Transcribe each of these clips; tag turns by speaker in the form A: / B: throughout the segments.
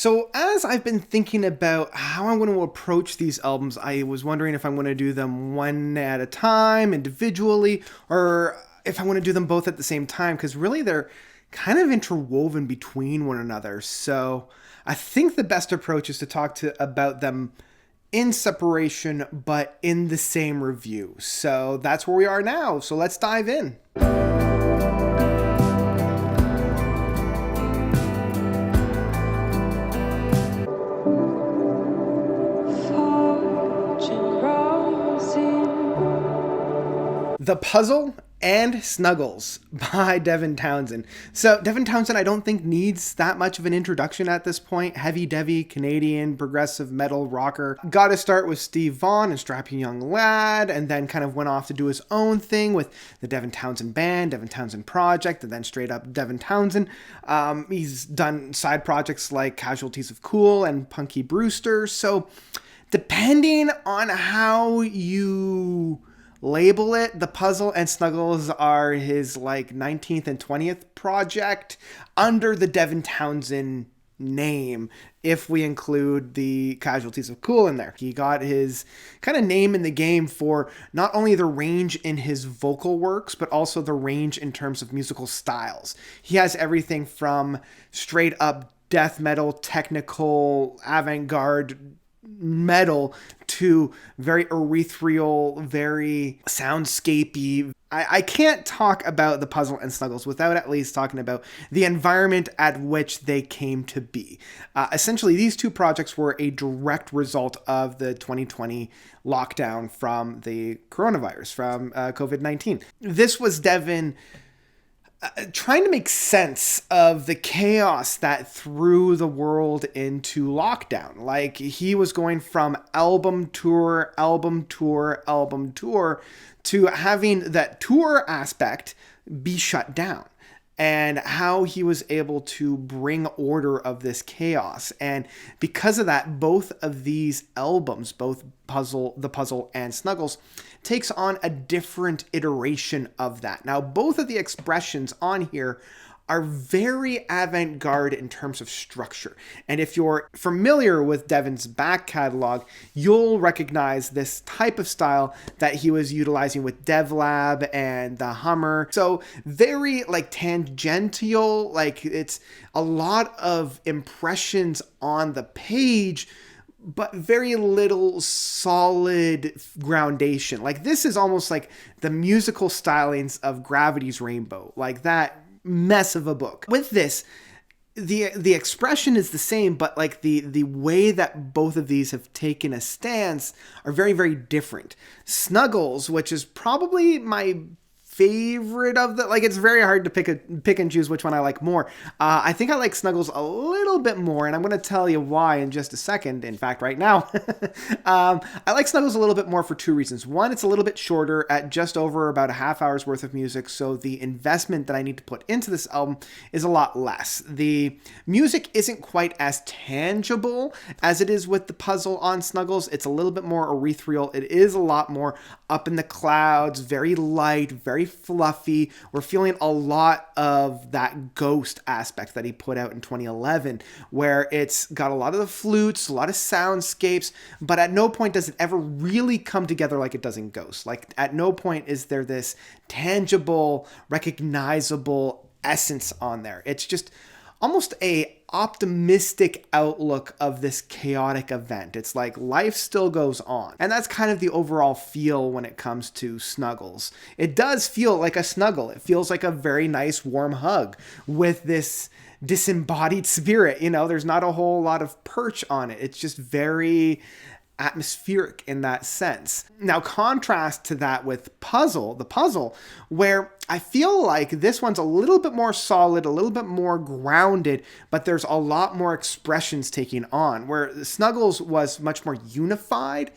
A: So as I've been thinking about how I'm going to approach these albums, I was wondering if I'm going to do them one at a time, individually, or if I want to do them both at the same time, because really they're kind of interwoven between one another. So I think the best approach is to talk about them in separation, but in the same review. So that's where we are now. So let's dive in. The Puzzle and Snuggles by Devin Townsend. So Devin Townsend, I don't think needs that much of an introduction at this point. Heavy Devy, Canadian, progressive metal rocker. Got to start with Steve Vaughan and Strapping Young Lad, and then kind of went off to do his own thing with the Devin Townsend Band, Devin Townsend Project, and then straight up Devin Townsend. He's done side projects like Casualties of Cool and Punky Brewster. So depending on how you label it, The Puzzle and Snuggles are his 19th and 20th project under the Devin Townsend name, if we include the Casualties of Cool in there. He got his kind of name in the game for not only the range in his vocal works, but also the range in terms of musical styles. He has everything from straight up death metal, technical, avant-garde metal to very ethereal, very soundscapey. I can't talk about The Puzzle and Snuggles without at least talking about the environment at which they came to be. Essentially, these two projects were a direct result of the 2020 lockdown from the coronavirus, from COVID-19. This was Devin trying to make sense of the chaos that threw the world into lockdown. Like, he was going from album tour to having that tour aspect be shut down, and how he was able to bring order of this chaos. And because of that, both of these albums, both The Puzzle and Snuggles, takes on a different iteration of that. Now, both of the expressions on here are very avant-garde in terms of structure. And if you're familiar with Devin's back catalog, you'll recognize this type of style that he was utilizing with DevLab and the Hummer. So very tangential, it's a lot of impressions on the page, but very little solid groundation. This is almost like the musical stylings of Gravity's Rainbow, like that mess of a book. With this, the expression is the same, but the way that both of these have taken a stance are very, very different. Snuggles, which is probably my favorite of the, it's very hard to pick and choose which one I like more. I think I like Snuggles a little bit more, and I'm going to tell you why in just a second. In fact, right now. I like Snuggles a little bit more for two reasons. One, it's a little bit shorter at just over about a half hour's worth of music, so the investment that I need to put into this album is a lot less. The music isn't quite as tangible as it is with The Puzzle on Snuggles. It's a little bit more ethereal. It is a lot more up in the clouds, very light, very fluffy. We're feeling a lot of that Ghost aspect that he put out in 2011, where it's got a lot of the flutes, a lot of soundscapes, but at no point does it ever really come together like it does in Ghost. At no point is there this tangible, recognizable essence on there. It's just almost a optimistic outlook of this chaotic event. It's like life still goes on. And that's kind of the overall feel when it comes to Snuggles. It does feel like a snuggle. It feels like a very nice warm hug with this disembodied spirit. There's not a whole lot of perch on it. It's just very atmospheric in that sense. Now, contrast to that with The Puzzle, where I feel like this one's a little bit more solid, a little bit more grounded, but there's a lot more expressions taking on, where Snuggles was much more unified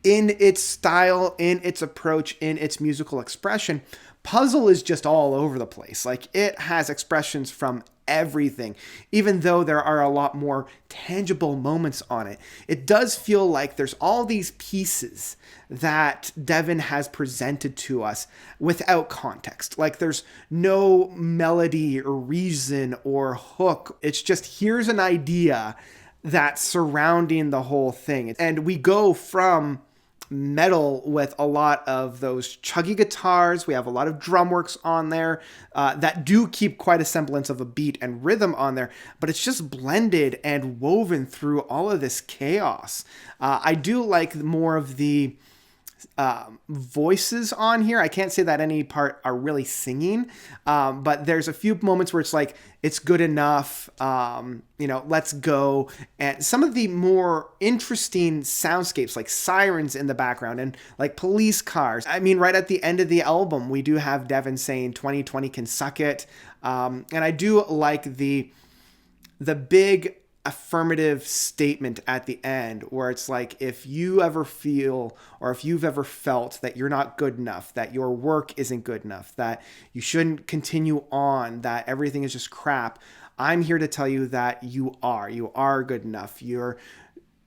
A: in its style, in its approach, in its musical expression. Puzzle is just all over the place. It has expressions from everything, even though there are a lot more tangible moments on it. It does feel like there's all these pieces that Devin has presented to us without context. There's no melody or reason or hook. It's just, here's an idea, that's surrounding the whole thing. And we go from metal with a lot of those chuggy guitars. We have a lot of drum works on there that do keep quite a semblance of a beat and rhythm on there, but it's just blended and woven through all of this chaos. I do like more of the voices on here. I can't say that any part are really singing, but there's a few moments where it's like, it's good enough, let's go. And some of the more interesting soundscapes, like sirens in the background and like police cars. I mean, right at the end of the album, we do have Devin saying 2020 can suck it. And I do like the big affirmative statement at the end where it's like, if you ever feel, or if you've ever felt that you're not good enough, that your work isn't good enough, that you shouldn't continue on, that everything is just crap, I'm here to tell you that you are good enough. Your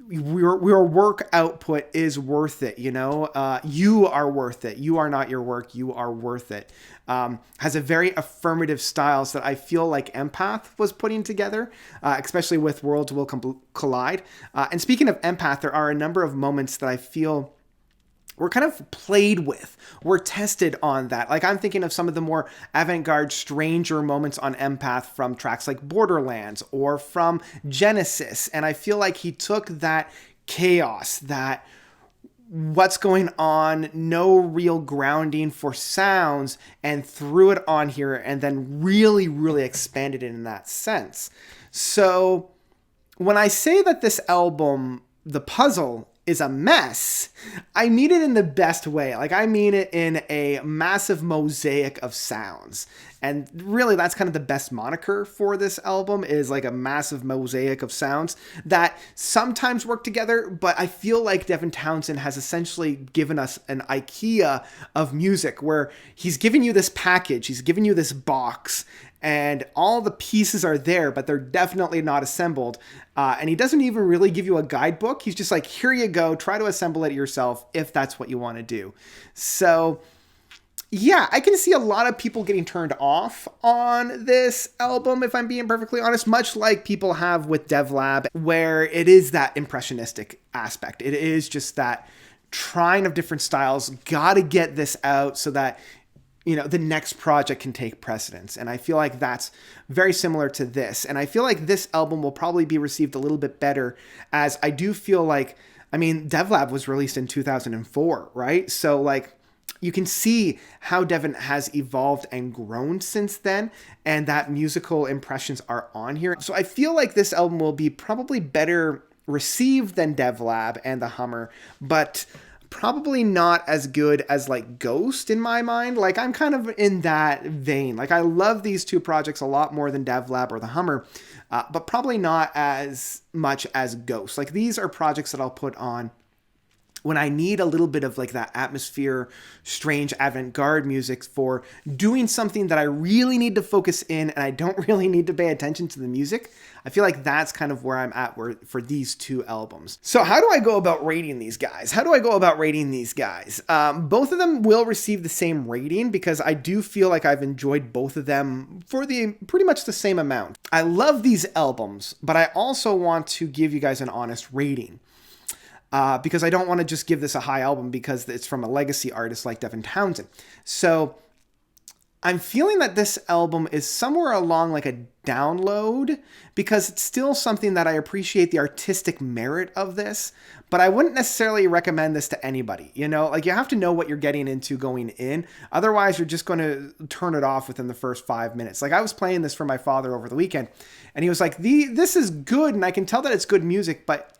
A: work output is worth it. You are worth it. You are not your work. You are worth it. Has a very affirmative styles that I feel like Empath was putting together, especially with Worlds Will Collide. And speaking of Empath, there are a number of moments that I feel we're kind of played with. We're tested on that. Like, I'm thinking of some of the more avant-garde, stranger moments on Empath from tracks like Borderlands or from Genesis. And I feel like he took that chaos, that what's going on, no real grounding for sounds, and threw it on here and then really, really expanded it in that sense. So when I say that this album, the puzzle, is a mess, I mean it in the best way. Like, I mean it in a massive mosaic of sounds. And really, that's kind of the best moniker for this album, is like a massive mosaic of sounds that sometimes work together, but I feel like Devin Townsend has essentially given us an IKEA of music, where he's giving you this package, he's giving you this box, and all the pieces are there, but they're definitely not assembled. And he doesn't even really give you a guidebook. He's just like, here you go, try to assemble it yourself if that's what you want to do. So yeah, I can see a lot of people getting turned off on this album, if I'm being perfectly honest, much like people have with DevLab, where it is that impressionistic aspect. It is just that trying of different styles, gotta get this out so that the next project can take precedence. And I feel like that's very similar to this. And I feel like this album will probably be received a little bit better, as I do feel like, DevLab was released in 2004, right? So like, you can see how Devin has evolved and grown since then, and that musical impressions are on here. So I feel like this album will be probably better received than DevLab and The Hummer, but probably not as good as like Ghost in my mind. Like, I'm kind of in that vein. Like, I love these two projects a lot more than DevLab or The Hummer, but probably not as much as Ghost. Like, these are projects that I'll put on when I need a little bit of like that atmosphere, strange avant-garde music for doing something that I really need to focus in and I don't really need to pay attention to the music. I feel like that's kind of where I'm at for these two albums. So how do I go about rating these guys? Both of them will receive the same rating, because I do feel like I've enjoyed both of them for pretty much the same amount. I love these albums, but I also want to give you guys an honest rating. Because I don't want to just give this a high album because it's from a legacy artist like Devin Townsend. So I'm feeling that this album is somewhere along like a download, because it's still something that I appreciate the artistic merit of this, but I wouldn't necessarily recommend this to anybody. Like, you have to know what you're getting into going in. Otherwise, you're just going to turn it off within the first 5 minutes. Like, I was playing this for my father over the weekend, and he was like, this is good, and I can tell that it's good music, but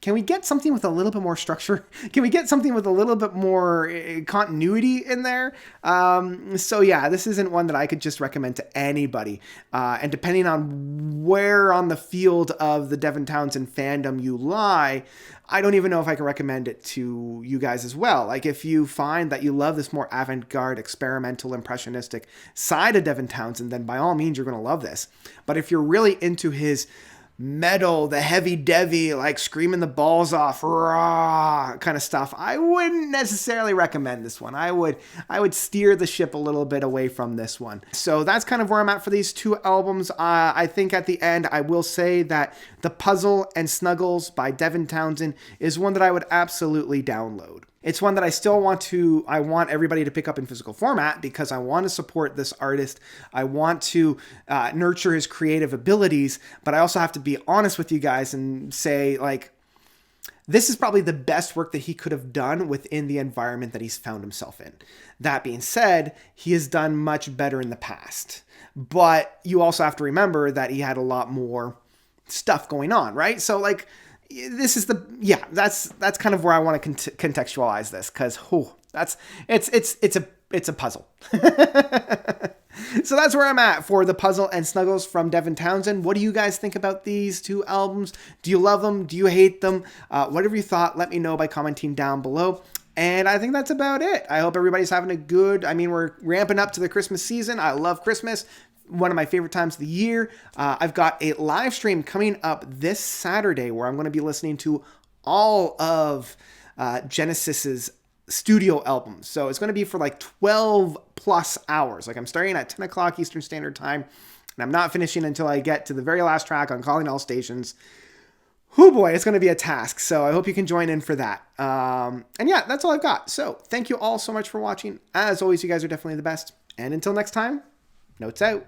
A: can we get something with a little bit more structure? Can we get something with a little bit more continuity in there? So yeah, this isn't one that I could just recommend to anybody. And depending on where on the field of the Devin Townsend fandom you lie, I don't even know if I can recommend it to you guys as well. Like, if you find that you love this more avant-garde, experimental, impressionistic side of Devin Townsend, then by all means, you're going to love this. But if you're really into his metal, the heavy Devi, like screaming the balls off, raw kind of stuff, I wouldn't necessarily recommend this one. I would steer the ship a little bit away from this one. So that's kind of where I'm at for these two albums. I think at the end, I will say that The Puzzle and Snuggles by Devin Townsend is one that I would absolutely download. It's one that I want everybody to pick up in physical format because I want to support this artist. I want to nurture his creative abilities, but I also have to be honest with you guys and say, like, this is probably the best work that he could have done within the environment that he's found himself in. That being said, he has done much better in the past, but you also have to remember that he had a lot more stuff going on, right? So, like, this is that's kind of where I want to contextualize this, because it's a puzzle. So that's where I'm at for The Puzzle and Snuggles from Devin Townsend. What do you guys think about these two albums? Do you love them? Do you hate them? Whatever you thought, let me know by commenting down below. And I think that's about it. I hope everybody's having a good, we're ramping up to the Christmas season. I love Christmas. One of my favorite times of the year. I've got a live stream coming up this Saturday where I'm going to be listening to all of Genesis's studio albums. So it's going to be for like 12 plus hours. Like, I'm starting at 10 o'clock Eastern Standard Time, and I'm not finishing until I get to the very last track on Calling All Stations. Oh boy, it's going to be a task. So I hope you can join in for that. And yeah, that's all I've got. So thank you all so much for watching. As always, you guys are definitely the best. And until next time, notes out.